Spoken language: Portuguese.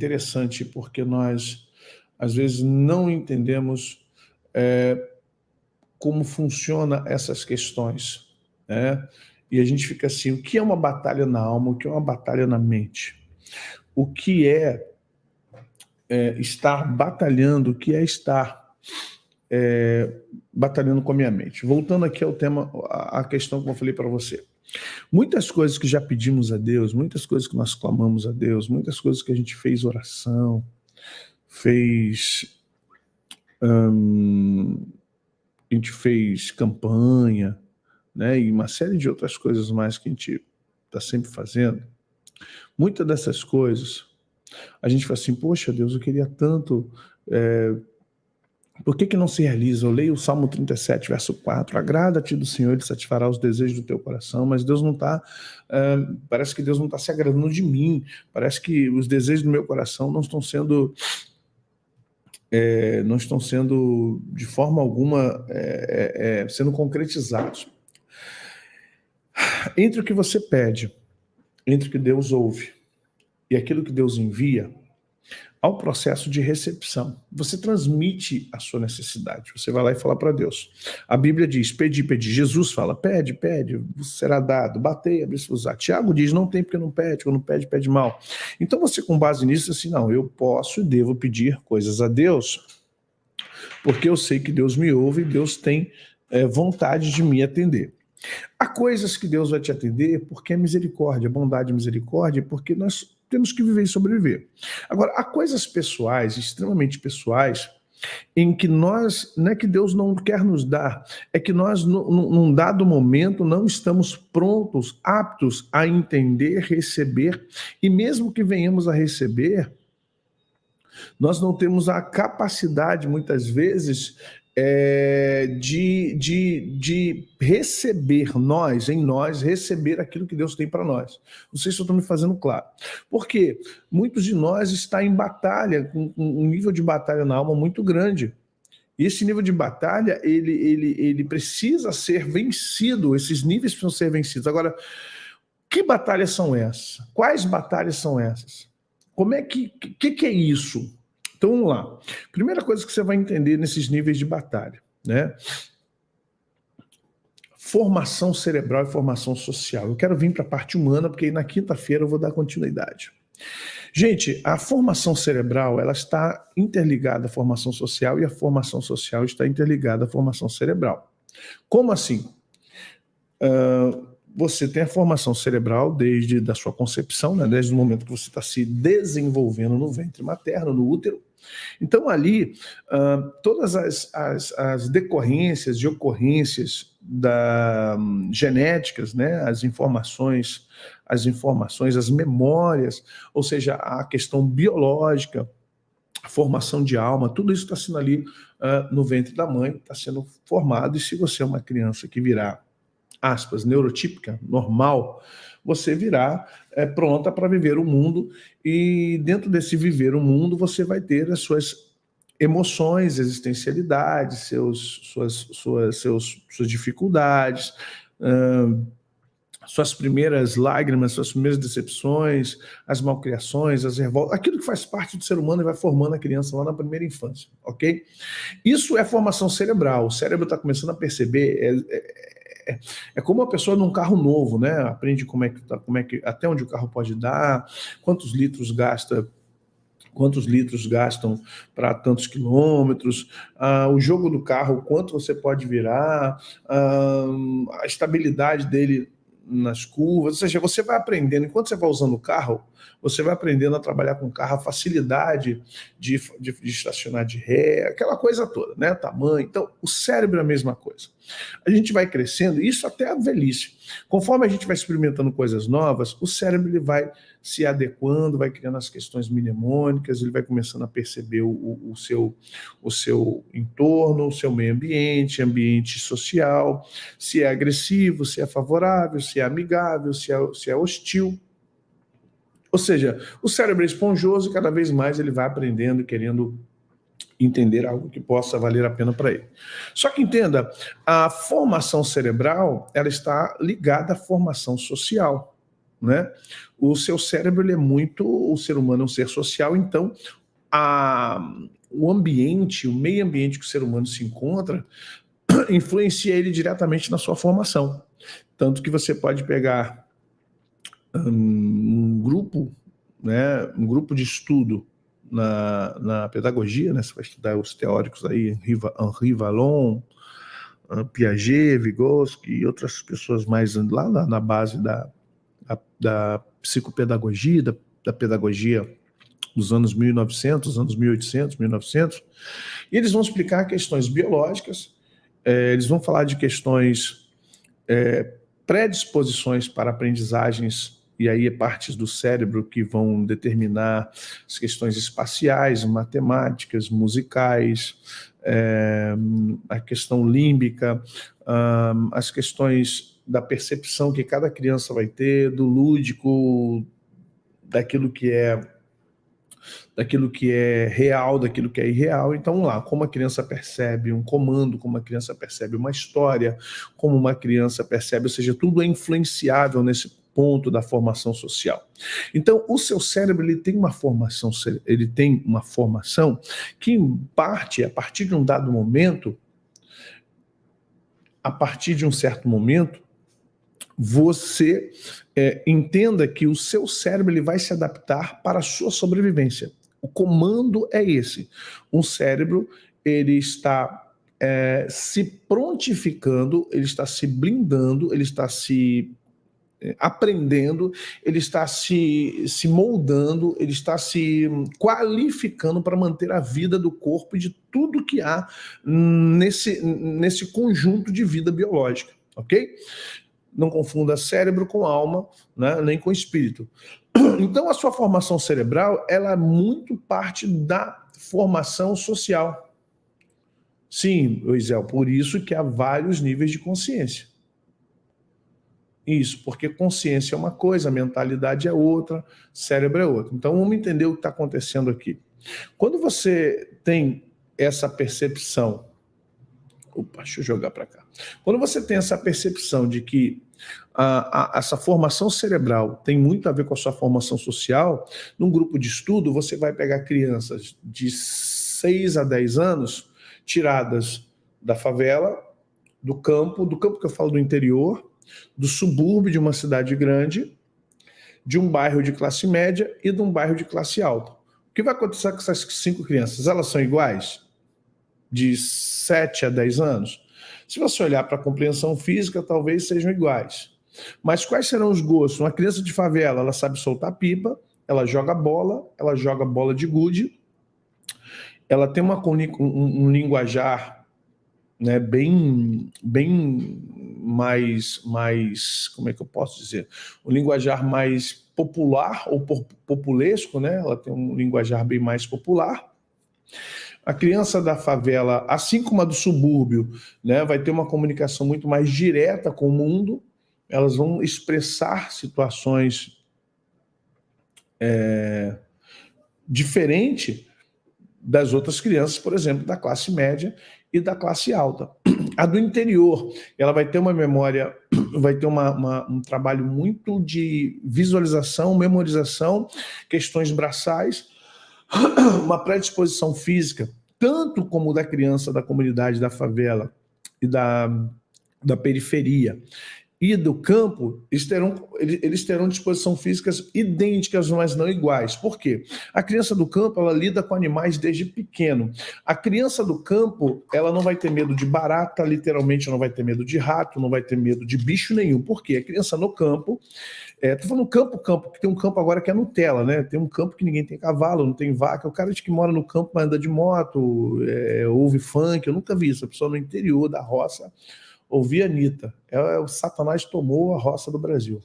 interessante porque nós, às vezes, não entendemos como funcionam essas questões, né? E a gente fica assim, o que é uma batalha na alma, o que é uma batalha na mente? O que estar batalhando, o que é estar batalhando com a minha mente? Voltando aqui ao tema, a questão que eu falei para você. Muitas coisas que já pedimos a Deus, muitas coisas que nós clamamos a Deus, muitas coisas que a gente fez oração, a gente fez campanha, né, e uma série de outras coisas mais que a gente está sempre fazendo. Muitas dessas coisas, a gente fala assim, poxa Deus, eu queria tanto, por que não se realiza? Eu leio o Salmo 37, verso 4, agrada-te do Senhor, Ele satisfará os desejos do teu coração, mas Deus não está, parece que Deus não está se agradando de mim, parece que os desejos do meu coração não estão sendo de forma alguma sendo concretizados. Entre o que você pede, entre o que Deus ouve e aquilo que Deus envia, há um processo de recepção. Você transmite a sua necessidade. Você vai lá e fala para Deus. A Bíblia diz, pedi, pedi. Jesus fala, pede, pede, será dado. Batei, abre-se usar. Tiago diz, não tem porque não pede. Quando pede, pede mal. Então você, com base nisso, assim, não, eu posso e devo pedir coisas a Deus, porque eu sei que Deus me ouve e Deus tem vontade de me atender. Há coisas que Deus vai te atender porque é misericórdia, bondade e misericórdia, porque nós temos que viver e sobreviver. Agora, há coisas pessoais, extremamente pessoais, em que nós, não é que Deus não quer nos dar, é que nós, num dado momento, não estamos prontos, aptos a entender, receber, e mesmo que venhamos a receber, nós não temos a capacidade, muitas vezes, de receber em nós, receber aquilo que Deus tem para nós. Não sei se eu estou me fazendo claro. Porque muitos de nós está em batalha, com um nível de batalha na alma muito grande. E esse nível de batalha, ele precisa ser vencido, esses níveis precisam ser vencidos. Agora, que batalhas são essas? Quais batalhas são essas? Como é que é isso? Então vamos lá. Primeira coisa que você vai entender nesses níveis de batalha, né? Formação cerebral e formação social. Eu quero vir para a parte humana, porque aí na quinta-feira eu vou dar continuidade. Gente, a formação cerebral, ela está interligada à formação social e a formação social está interligada à formação cerebral. Como assim? Você tem a formação cerebral desde da sua concepção, né? Desde o momento que você está se desenvolvendo no ventre materno, no útero. Então, ali, todas as decorrências e ocorrências genéticas, né, as informações, as memórias, ou seja, a questão biológica, a formação de alma, tudo isso está sendo ali no ventre da mãe, está sendo formado, e se você é uma criança que virá, aspas, neurotípica, normal, você virá pronta para viver o mundo, e dentro desse viver o mundo você vai ter as suas emoções, existencialidades, suas dificuldades, suas primeiras lágrimas, suas primeiras decepções, as malcriações, as revoltas, aquilo que faz parte do ser humano e vai formando a criança lá na primeira infância, ok? Isso é formação cerebral, o cérebro está começando a perceber, é como uma pessoa num carro novo, né? Aprende até onde o carro pode dar, quantos litros gastam para tantos quilômetros, o jogo do carro, quanto você pode virar, a estabilidade dele nas curvas, ou seja, você vai aprendendo, enquanto você vai usando o carro, você vai aprendendo a trabalhar com o carro, a facilidade de estacionar de ré, aquela coisa toda, né? Tamanho. Então, o cérebro é a mesma coisa. A gente vai crescendo, isso até a velhice. Conforme a gente vai experimentando coisas novas, o cérebro ele vai se adequando, vai criando as questões mnemônicas, ele vai começando a perceber o seu entorno, o seu meio ambiente social, se é agressivo, se é favorável, se é amigável, se é hostil. Ou seja, o cérebro é esponjoso e cada vez mais ele vai aprendendo e querendo entender algo que possa valer a pena para ele. Só que entenda, a formação cerebral ela está ligada à formação social. né? O seu cérebro, ele é muito... O ser humano é um ser social, então o ambiente, o meio ambiente que o ser humano se encontra, influencia ele diretamente na sua formação. Tanto que você pode pegar um grupo, né, um grupo de estudo na pedagogia, né, você vai estudar os teóricos aí, Henri Vallon, Piaget, Vygotsky e outras pessoas mais lá na base da psicopedagogia, da pedagogia dos anos 1900, anos 1800, 1900, e eles vão explicar questões biológicas, eles vão falar de questões, predisposições para aprendizagens, e aí partes do cérebro que vão determinar as questões espaciais, matemáticas, musicais, a questão límbica, as questões da percepção que cada criança vai ter, do lúdico, daquilo que é real, daquilo que é irreal. Então, vamos lá, como a criança percebe um comando, como a criança percebe uma história, como uma criança percebe, ou seja, tudo é influenciável nesse ponto da formação social. Então, o seu cérebro, ele tem uma formação que, em parte, a partir de um dado momento, a partir de um certo momento, você entenda que o seu cérebro, ele vai se adaptar para a sua sobrevivência. O comando é esse. Um cérebro, ele está se prontificando, ele está se blindando, ele está se aprendendo, ele está se moldando, ele está se qualificando para manter a vida do corpo e de tudo que há nesse conjunto de vida biológica, ok? Não confunda cérebro com alma, né, nem com espírito. Então, a sua formação cerebral, ela é muito parte da formação social. Sim, Oisel, por isso que há vários níveis de consciência. Isso, porque consciência é uma coisa, mentalidade é outra, cérebro é outra. Então, vamos entender o que está acontecendo aqui. Quando você tem essa percepção... Opa, deixa eu jogar para cá. Quando você tem essa percepção de que essa formação cerebral tem muito a ver com a sua formação social, num grupo de estudo, você vai pegar crianças de 6 a 10 anos, tiradas da favela, do campo que eu falo do interior, do subúrbio de uma cidade grande, de um bairro de classe média e de um bairro de classe alta. O que vai acontecer com essas 5 crianças? Elas são iguais? De 7 a 10 anos? Se você olhar para a compreensão física, talvez sejam iguais. Mas quais serão os gostos? Uma criança de favela, ela sabe soltar pipa, ela joga bola de gude, ela tem um linguajar, né, bem mais, como é que eu posso dizer? Um linguajar mais popular ou populesco, né? Ela tem um linguajar bem mais popular. A criança da favela, assim como a do subúrbio, né, vai ter uma comunicação muito mais direta com o mundo, elas vão expressar situações diferentes das outras crianças, por exemplo, da classe média e da classe alta. A do interior, ela vai ter uma memória, vai ter um trabalho muito de visualização, memorização, questões braçais, uma predisposição física, tanto como da criança da comunidade da favela e da periferia e do campo, eles terão disposição físicas idênticas, mas não iguais. Por quê? A criança do campo, ela lida com animais desde pequeno. A criança do campo, ela não vai ter medo de barata, literalmente não vai ter medo de rato, não vai ter medo de bicho nenhum. Por quê? A criança no campo, tô falando campo, que tem um campo agora que é Nutella, né? Tem um campo que ninguém tem cavalo, não tem vaca. O cara que mora no campo, mas anda de moto, ouve funk, eu nunca vi isso. A pessoa no interior da roça ouvir a Anitta. O Satanás tomou a roça do Brasil.